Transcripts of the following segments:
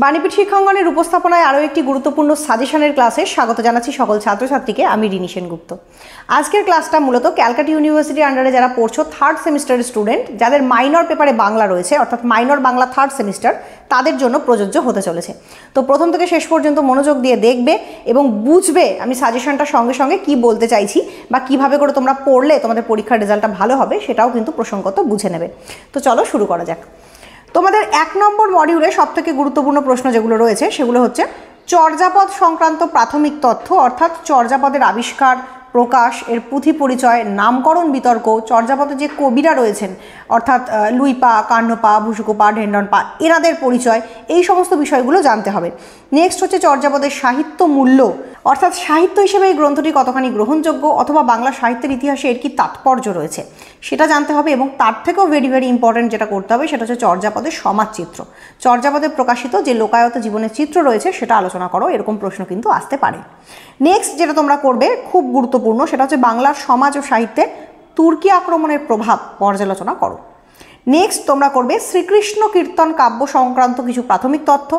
বাণীপীঠ শিক্ষাঙ্গনের উপস্থাপনায় আরও একটি গুরুত্বপূর্ণ সাজেশনের ক্লাসে স্বাগত জানাচ্ছি সকল ছাত্রছাত্রীকে। আমি রিনি সেনগুপ্ত। আজকের ক্লাসটা মূলত ক্যালকাটা ইউনিভার্সিটির আন্ডারে যারা পড়ছো থার্ড সেমিস্টারের স্টুডেন্ট, যাদের মাইনর পেপারে বাংলা রয়েছে, অর্থাৎ মাইনর বাংলা থার্ড সেমিস্টার, তাদের জন্য প্রযোজ্য হতে চলেছে। তো প্রথম থেকে শেষ পর্যন্ত মনোযোগ দিয়ে দেখবে এবং বুঝবে আমি সাজেশনটার সঙ্গে সঙ্গে কি বলতে চাইছি বা কিভাবে করে তোমরা পড়লে তোমাদের পরীক্ষার রেজাল্টটা ভালো হবে সেটাও কিন্তু প্রসঙ্গত বুঝে নেবে। তো চলো শুরু করা যাক। তোমাদের 1 নম্বর মডিউলে সবথেকে গুরুত্বপূর্ণ প্রশ্ন যেগুলো রয়েছে সেগুলো হচ্ছে চর্যাপদ সংক্রান্ত প্রাথমিক তথ্য, অর্থাৎ চর্যাপদের আবিষ্কার, প্রকাশ, এর পুঁথি পরিচয়, নামকরণ বিতর্ক, চর্যাপদে যে কবিরা রয়েছেন অর্থাৎ লুইপা, কান্নপা, ভুসুকোপা, ঢেন্ডনপা, এনাদের পরিচয়, এই সমস্ত বিষয়গুলো জানতে হবে। নেক্সট হচ্ছে চর্যাপদের সাহিত্য মূল্য, অর্থাৎ সাহিত্য হিসেবে এই গ্রন্থটি কতখানি গ্রহণযোগ্য অথবা বাংলা সাহিত্যের ইতিহাসে এর কি তাৎপর্য রয়েছে সেটা জানতে হবে। এবং তার থেকেও ভেরি ভেরি ইম্পর্টেন্ট যেটা করতে হবে সেটা হচ্ছে চর্যাপদের সমাজচিত্র, চর্যাপদে প্রকাশিত যে লোকায়ত জীবনের চিত্র রয়েছে সেটা আলোচনা করো, এরকম প্রশ্ন কিন্তু আসতে পারে। নেক্সট যেটা তোমরা করবে খুব গুরুত্বপূর্ণ, সেটা হচ্ছে বাংলার সমাজ ও সাহিত্যে তুর্কি আক্রমণের প্রভাব পর্যালোচনা করো। নেক্সট তোমরা করবে শ্রীকৃষ্ণ কীর্তন কাব্য সংক্রান্ত কিছু প্রাথমিক তথ্য,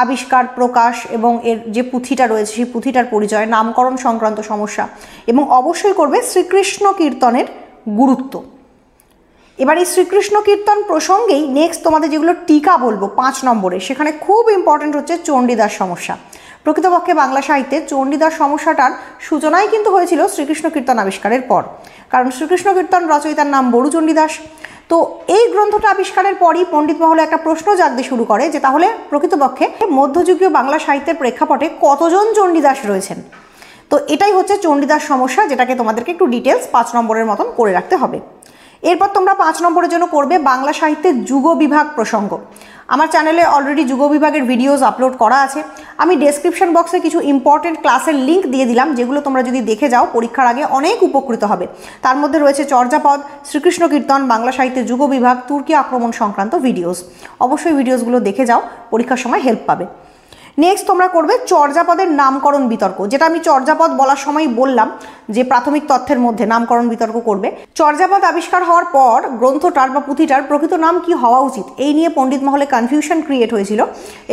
আবিষ্কার, প্রকাশ এবং এর যে পুঁথিটা রয়েছে সেই পুঁথিটার পরিচয়, নামকরণ সংক্রান্ত সমস্যা, এবং অবশ্যই করবে শ্রীকৃষ্ণ কীর্তনের গুরুত্ব। এবার এই শ্রীকৃষ্ণ কীর্তন প্রসঙ্গেই নেক্সট তোমাদের যেগুলো টিকা বলবো 5 নম্বরে, সেখানে খুব ইম্পর্টেন্ট হচ্ছে চণ্ডীদাস সমস্যা। প্রকৃতপক্ষে বাংলা সাহিত্যে চণ্ডীদাস সমস্যাটার সূচনাই কিন্তু হয়েছিল শ্রীকৃষ্ণ কীর্তন আবিষ্কারের পর, কারণ শ্রীকৃষ্ণ কীর্তন রচয়িতার নাম বড়ু চণ্ডীদাস। তো এই গ্রন্থটা আবিষ্কারের পরই পণ্ডিত মহলে একটা প্রশ্ন জাগতে শুরু করে যে তাহলে প্রকৃতপক্ষে মধ্যযুগীয় বাংলা সাহিত্যের প্রেক্ষাপটে কতজন চণ্ডীদাস রয়েছেন। তো এটাই হচ্ছে চণ্ডীদাস সমস্যা, যেটাকে তোমাদেরকে একটু ডিটেলস 5 নম্বরের মতন করে রাখতে হবে। এরপর তোমরা 5 নম্বরের জন্য করবে বাংলা সাহিত্যের যুগ বিভাগ প্রসঙ্গ। আমার চ্যানেলে অলরেডি যুগ বিভাগের ভিডিওস আপলোড করা আছে। আমি ডেসক্রিপশন বক্সে কিছু ইম্পর্টেন্ট ক্লাসের লিঙ্ক দিয়ে দিলাম, যেগুলো তোমরা যদি দেখে যাও পরীক্ষার আগে অনেক উপকৃত হবে। তার মধ্যে রয়েছে চর্যাপদ, শ্রীকৃষ্ণ কীর্তন, বাংলা সাহিত্যের যুগ বিভাগ, তুর্কি আক্রমণ সংক্রান্ত ভিডিওস। অবশ্যই ভিডিওসগুলো দেখে যাও, পরীক্ষার সময় হেল্প পাবে। নেক্সট তোমরা করবে চর্যাপদের নামকরণ বিতর্ক, যেটা আমি চর্যাপদ বলার সময় বললাম যে প্রাথমিক তথ্যের মধ্যে নামকরণ বিতর্ক করবে। চর্যাপদ আবিষ্কার হওয়ার পর গ্রন্থটার বা পুঁথিটার প্রকৃত নাম কি হওয়া উচিত এই নিয়ে পণ্ডিত মহলে কনফিউশন ক্রিয়েট হয়েছিল,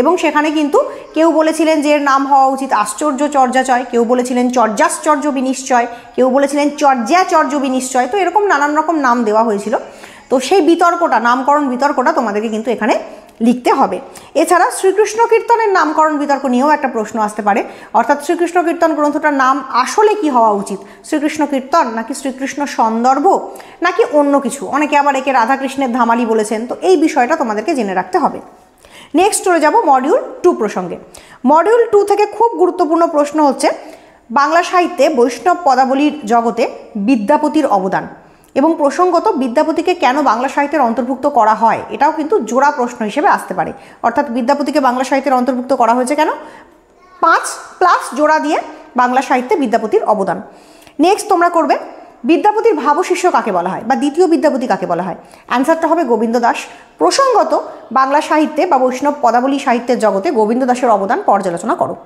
এবং সেখানে কিন্তু কেউ বলেছিলেন যে এর নাম হওয়া উচিত আশ্চর্য চর্যাচয়, কেউ বলেছিলেন চর্যাশ্চর্য বিনিশ্চয়, কেউ বলেছিলেন চর্যাচর্য বিনিশ্চয়। তো এরকম নানান রকম নাম দেওয়া হয়েছিল। তো সেই বিতর্কটা, নামকরণ বিতর্কটা তোমাদেরকে কিন্তু এখানে লিখতে হবে। এছাড়া শ্রীকৃষ্ণ কীর্তনের নামকরণ বিতর্ক নিয়েও একটা প্রশ্ন আসতে পারে, অর্থাৎ শ্রীকৃষ্ণ কীর্তন গ্রন্থটার নাম আসলে কি হওয়া উচিত, শ্রীকৃষ্ণ কীর্তন নাকি শ্রীকৃষ্ণ সন্দর্ভ নাকি অন্য কিছু। অনেকে আবার একে রাধাকৃষ্ণের ধামালি বলেছেন। তো এই বিষয়টা তোমাদেরকে জেনে রাখতে হবে। নেক্সট চলে যাব মডিউল 2 প্রসঙ্গে। মডিউল 2 থেকে খুব গুরুত্বপূর্ণ প্রশ্ন হচ্ছে বাংলা সাহিত্যে বৈষ্ণব পদাবলীর জগতে বিদ্যাপতির অবদান, এবং প্রসঙ্গত বিদ্যাপতিকে কেন বাংলা সাহিত্যের অন্তর্ভুক্ত করা হয় এটাও কিন্তু জোড়া প্রশ্ন হিসেবে আসতে পারে। অর্থাৎ বিদ্যাপতিকে বাংলা সাহিত্যের অন্তর্ভুক্ত করা হয়েছে কেন, 5+ জোড়া দিয়ে বাংলা সাহিত্যে বিদ্যাপতির অবদান। নেক্সট তোমরা করবে বিদ্যাপতির ভাবশিষ্য কাকে বলা হয় বা দ্বিতীয় বিদ্যাপতি কাকে বলা হয়। অ্যান্সারটা হবে গোবিন্দ দাস। প্রসঙ্গত বাংলা সাহিত্যে বা বৈষ্ণব পদাবলী সাহিত্যের জগতে গোবিন্দ দাসের অবদান পর্যালোচনা করো।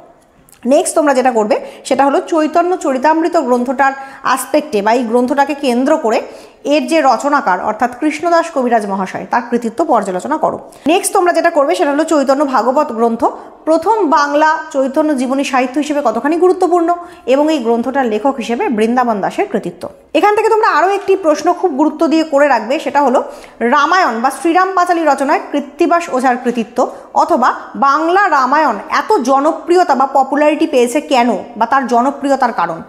নেক্সট তোমরা যেটা করবে সেটা হলো চৈতন্য চরিতামৃত গ্রন্থটার আসপেক্টে বা এই গ্রন্থটাকে কেন্দ্র করে এর যে রচনাকার অর্থাৎ কৃষ্ণদাস কবিরাজ মহাশয় তার কৃতিত্ব পর্যালোচনা করো। নেক্সট তোমরা যেটা করবে সেটা হলো চৈতন্য ভাগবত গ্রন্থ প্রথম বাংলা চৈতন্য জীবনী সাহিত্য হিসেবে কতখানি গুরুত্বপূর্ণ, এবং এই গ্রন্থটার লেখক হিসেবে বৃন্দাবন দাসের কৃতিত্ব। এখান থেকে তোমরা আরও একটি প্রশ্ন খুব গুরুত্ব দিয়ে করে রাখবে, সেটা হলো রামায়ণ বা শ্রীরাম পাঁচালী রচনায় কৃত্তিবাস ওঝার কৃতিত্ব, অথবা বাংলা রামায়ণ এত জনপ্রিয়তা বা পপুলারিটি পেয়েছে কেন বা তার জনপ্রিয়তার কারণ।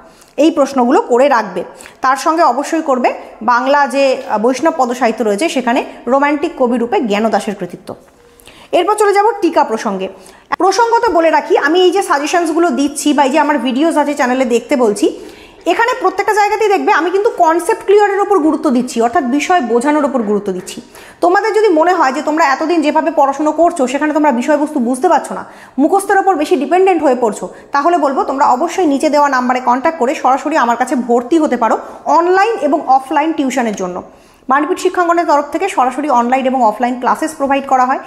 এই প্রশ্নগুলো করে রাখবে। তার সঙ্গে অবশ্যই করবে বাংলা যে বৈষ্ণব পদসাহিত্য রয়েছে সেখানে রোম্যান্টিক কবি রূপে জ্ঞানদাসের কৃতিত্ব। এরপর চলে যাব টিকা প্রসঙ্গে। প্রসঙ্গত বলে রাখি, আমি এই যে সাজেশনসগুলো দিচ্ছি বা এই যে আমার ভিডিওস আছে চ্যানেলে দেখতে বলছি, এখানে প্রত্যেকটা জায়গাতেই দেখবে আমি কিন্তু কনসেপ্ট ক্লিয়ারের ওপর গুরুত্ব দিচ্ছি, অর্থাৎ বিষয় বোঝানোর ওপর গুরুত্ব দিচ্ছি। তোমাদের যদি মনে হয় যে তোমরা এতদিন যেভাবে পড়াশোনা করছো সেখানে তোমরা বিষয়বস্তু বুঝতে পারছো না, মুখস্থের ওপর বেশি ডিপেন্ডেন্ট হয়ে পড়ছো, তাহলে বলবো তোমরা অবশ্যই নিচে দেওয়া নাম্বারে কন্ট্যাক্ট করে সরাসরি আমার কাছে ভর্তি হতে পারো অনলাইন এবং অফলাইন টিউশনের জন্য। বাণীপীঠ শিক্ষাঙ্গনের তরফ থেকে সরাসরি অনলাইন এবং অফলাইন ক্লাসেস প্রোভাইড করা হয়।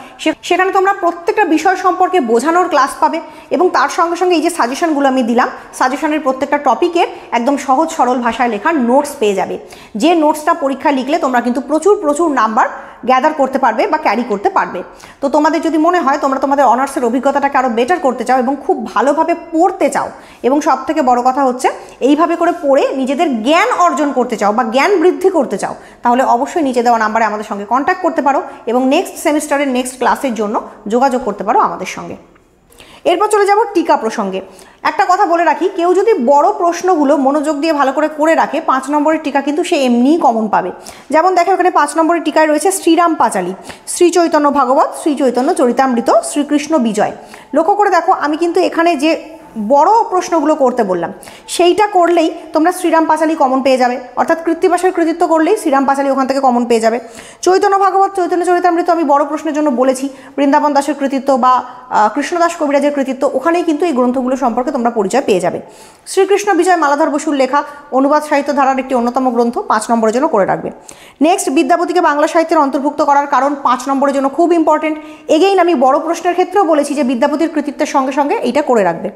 সেখানে তোমরা প্রত্যেকটা বিষয় সম্পর্কে বোঝানোর ক্লাস পাবে, এবং তার সঙ্গে সঙ্গে এই যে সাজেশনগুলো আমি দিলাম, সাজেশনের প্রত্যেকটা টপিকের একদম সহজ সরল ভাষায় লেখা নোটস পেয়ে যাবে। যে নোটসটা পরীক্ষা লিখলে তোমরা কিন্তু প্রচুর নাম্বার গ্যাদার করতে পারবে বা ক্যারি করতে পারবে। তো তোমাদের যদি মনে হয় তোমরা তোমাদের অনার্সের অভিজ্ঞতাটাকে আরও বেটার করতে চাও এবং খুব ভালোভাবে পড়তে চাও এবং সবথেকে বড় কথা হচ্ছে এইভাবে করে পড়ে নিজেদের জ্ঞান অর্জন করতে চাও বা জ্ঞান বৃদ্ধি করতে চাও, তাহলে অবশ্যই নিচে দেওয়া নাম্বারে আমাদের সঙ্গে কন্ট্যাক্ট করতে পারো এবং নেক্সট সেমিস্টারের নেক্সট ক্লাসের জন্য যোগাযোগ করতে পারো আমাদের সঙ্গে। এরপর চলে যাব টিকা প্রসঙ্গে। একটা কথা বলে রাখি, কেউ যদি বড় প্রশ্নগুলো মনোযোগ দিয়ে ভালো করে রাখে 5 নম্বরের টিকা কিন্তু সে এমনিই কমন পাবে। যেমন দেখো এখানে 5 নম্বরের টিকায় রয়েছে শ্রীরাম পাঁচালী, শ্রী চৈতন্য ভাগবত, শ্রী চৈতন্য চরিতামৃত, শ্রীকৃষ্ণ বিজয়। লক্ষ্য করে দেখো আমি কিন্তু এখানে যে বড় প্রশ্নগুলো করতে বললাম সেইটা করলেই তোমরা শ্রীরাম পাঁচালী কমন পেয়ে যাবে, অর্থাৎ কৃত্তিবাসের কৃতিত্ব করলেই শ্রীরাম পাঁচালী ওখান থেকে কমন পেয়ে যাবে। চৈতন্য ভাগবত, চৈতন্য চরিতামৃত আমি বড় প্রশ্নের জন্য বলেছি, বৃন্দাবন দাসের কৃতিত্ব বা কৃষ্ণদাস কবিরাজের কৃতিত্ব, ওখানেই কিন্তু এই গ্রন্থগুলো সম্পর্কে তোমরা পরিচয় পেয়ে যাবে। শ্রীকৃষ্ণ বিজয় মালাধর বসুর লেখা, অনুবাদ সাহিত্য ধারার একটি অন্যতম গ্রন্থ, 5 নম্বরের জন্য করে রাখবে। নেক্সট, বিদ্যাপতিকে বাংলা সাহিত্যের অন্তর্ভুক্ত করার কারণ 5 নম্বরের জন্য খুব ইম্পর্টেন্ট। এগেইন আমি বড় প্রশ্নের ক্ষেত্রেও বলেছি যে বিদ্যাপতির কৃতিত্বের সঙ্গে সঙ্গে এইটা করে রাখবে।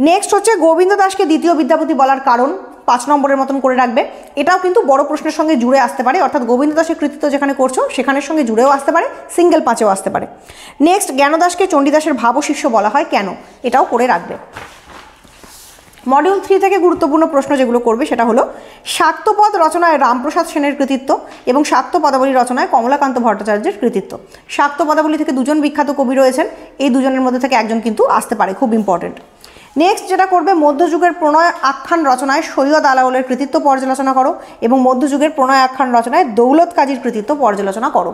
নেক্সট হচ্ছে গোবিন্দ দাসকে দ্বিতীয় বিদ্যাপতি বলার কারণ 5 নম্বরের মতন করে রাখবে। এটাও কিন্তু বড় প্রশ্নের সঙ্গে জুড়ে আসতে পারে, অর্থাৎ গোবিন্দ দাসের কৃতিত্ব যেখানে করছো সেখানের সঙ্গে জুড়েও আসতে পারে, সিঙ্গেল 5এও আসতে পারে। নেক্সট, জ্ঞানদাসকে চণ্ডীদাসের ভাবশিষ্য বলা হয় কেন, এটাও করে রাখবে। মডিউল 3 থেকে গুরুত্বপূর্ণ প্রশ্ন যেগুলো করবে সেটা হলো শাক্তপদ রচনায় রামপ্রসাদ সেনের কৃতিত্ব এবং শাক্ত পদাবলী রচনায় কমলাকান্ত ভট্টাচার্যের কৃতিত্ব। শাক্ত পদাবলী থেকে 2জন বিখ্যাত কবি রয়েছেন, এই 2জনের মধ্যে থেকে একজন কিন্তু আসতে পারে, খুব ইম্পর্টেন্ট। নেক্সট যেটা করবে, মধ্যযুগের প্রণয় আখ্যান রচনায় সৈয়দ আলাওলের কৃতিত্ব পর্যালোচনা করো এবং মধ্যযুগের প্রণয় আখ্যান রচনায় দৌলত কাজীর কৃতিত্ব পর্যালোচনা করো।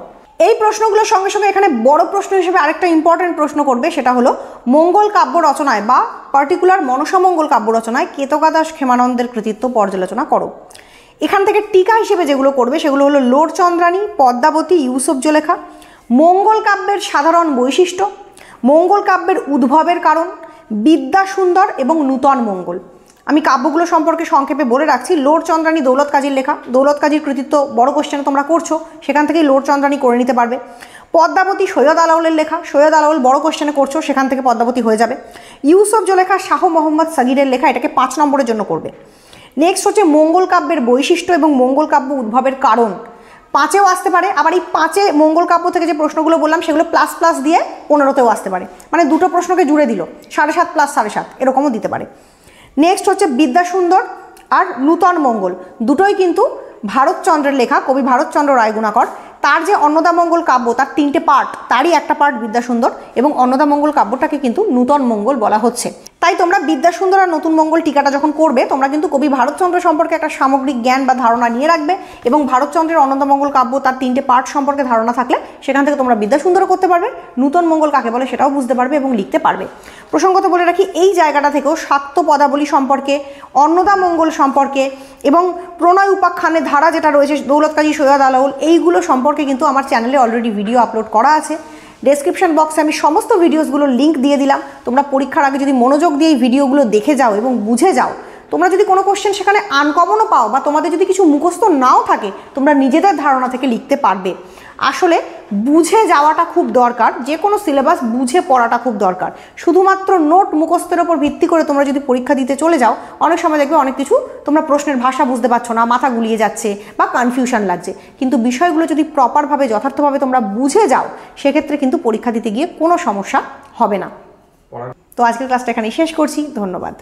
এই প্রশ্নগুলোর সঙ্গে সঙ্গে এখানে বড় প্রশ্ন হিসেবে আরেকটা ইম্পর্টেন্ট প্রশ্ন করবে, সেটা হলো মঙ্গল কাব্য রচনায় বা পার্টিকুলার মনসামঙ্গল কাব্য রচনায় কেতকাদাস ক্ষেমানন্দের কৃতিত্ব পর্যালোচনা করো। এখান থেকে টিকা হিসেবে যেগুলো করবে সেগুলো হলো লোর চন্দ্রানী, পদ্মাবতী, ইউসুফ জোলেখা, মঙ্গল কাব্যের সাধারণ বৈশিষ্ট্য, মঙ্গল কাব্যের উদ্ভবের কারণ, বিদ্যা সুন্দর এবং নূতন মঙ্গল। আমি কাব্যগুলো সম্পর্কে সংক্ষেপে বলে রাখছি। লোর চন্দ্রানী দৌলত কাজীর লেখা, দৌলত কাজীর কৃতিত্ব বড় কোশ্চেন তোমরা করছো, সেখান থেকেই লোর চন্দ্রানী করে নিতে পারবে। পদ্মাবতী সৈয়দ আলাওলের লেখা, সৈয়দ আলাওল বড় কোশ্চেনে করছো, সেখান থেকে পদ্মাবতী হয়ে যাবে। ইউসুফ জোলেখা শাহ মোহাম্মদ সাগিরের লেখা, এটাকে 5 নম্বরের জন্য করবে। নেক্সট হচ্ছে মঙ্গল কাব্যের বৈশিষ্ট্য এবং মঙ্গল কাব্য উদ্ভবের কারণ, 5এও আসতে পারে। আবার এই 5এ মঙ্গল কাব্য থেকে যে প্রশ্নগুলো বললাম সেগুলো প্লাস প্লাস দিয়ে 15তেও আসতে পারে, মানে দুটো প্রশ্নকে জুড়ে দিল, 7.5 প্লাস 7.5 এরকমও দিতে পারে। নেক্সট হচ্ছে বিদ্যা সুন্দর আর নূতন মঙ্গল, দুটোই কিন্তু ভারতচন্দ্রের লেখা, কবি ভারতচন্দ্র রায়গুণাকর। তার যে অন্নদামঙ্গল কাব্য তার 3টে পার্ট, তারই একটা পার্ট বিদ্যাসুন্দর এবং অন্নদামঙ্গল কাব্যটাকে কিন্তু নূতন মঙ্গল বলা হচ্ছে। তাই তোমরা বিদ্যাসুন্দর আর নতুন মঙ্গল টিকাটা যখন করবে তোমরা কিন্তু কবি ভারতচন্দ্র সম্পর্কে একটা সামগ্রিক জ্ঞান বা ধারণা নিয়ে রাখবে এবং ভারতচন্দ্রের অন্নদামঙ্গল কাব্য তার 3টে পার্ট সম্পর্কে ধারণা থাকলে সেখান থেকে তোমরা বিদ্যাসুন্দরও করতে পারবে, নূতন মঙ্গল কাকে বলে সেটাও বুঝতে পারবে এবং লিখতে পারবে। প্রসঙ্গত বলে রাখি, এই জায়গাটা থেকেও শাক্ত পদাবলী সম্পর্কে, অন্নদামঙ্গল সম্পর্কে এবং প্রণয় উপাখ্যানের ধারা যেটা রয়েছে দৌলত কাজী, সৈয়দ আলাওল, এইগুলো সম্পর্কে কিন্তু আমার চ্যানেলে অলরেডি ভিডিও আপলোড করা আছে। ডেসক্রিপশন বক্সে আমি সমস্ত ভিডিওসগুলোর লিঙ্ক দিয়ে দিলাম। তোমরা পরীক্ষার আগে যদি মনোযোগ দিয়ে এই ভিডিওগুলো দেখে যাও এবং বুঝে যাও, তোমরা যদি কোনো কোশ্চেন সেখানে আনকমনও পাও বা তোমাদের যদি কিছু মুখস্থ নাও থাকে, তোমরা নিজেদের ধারণা থেকে লিখতে পারবে। আসলে বুঝে যাওয়াটা খুব দরকার, যে কোনো সিলেবাস বুঝে পড়াটা খুব দরকার। শুধুমাত্র নোট মুখস্থের ওপর ভিত্তি করে তোমরা যদি পরীক্ষা দিতে চলে যাও, অনেক সময় দেখবে অনেক কিছু তোমরা প্রশ্নের ভাষা বুঝতে পারছো না, মাথা গুলিয়ে যাচ্ছে বা কনফিউশন লাগছে। কিন্তু বিষয়গুলো যদি প্রপারভাবে যথার্থভাবে তোমরা বুঝে যাও, সেক্ষেত্রে কিন্তু পরীক্ষা দিতে গিয়ে কোনো সমস্যা হবে না। তো আজকের ক্লাসটা এখানেই শেষ করছি, ধন্যবাদ।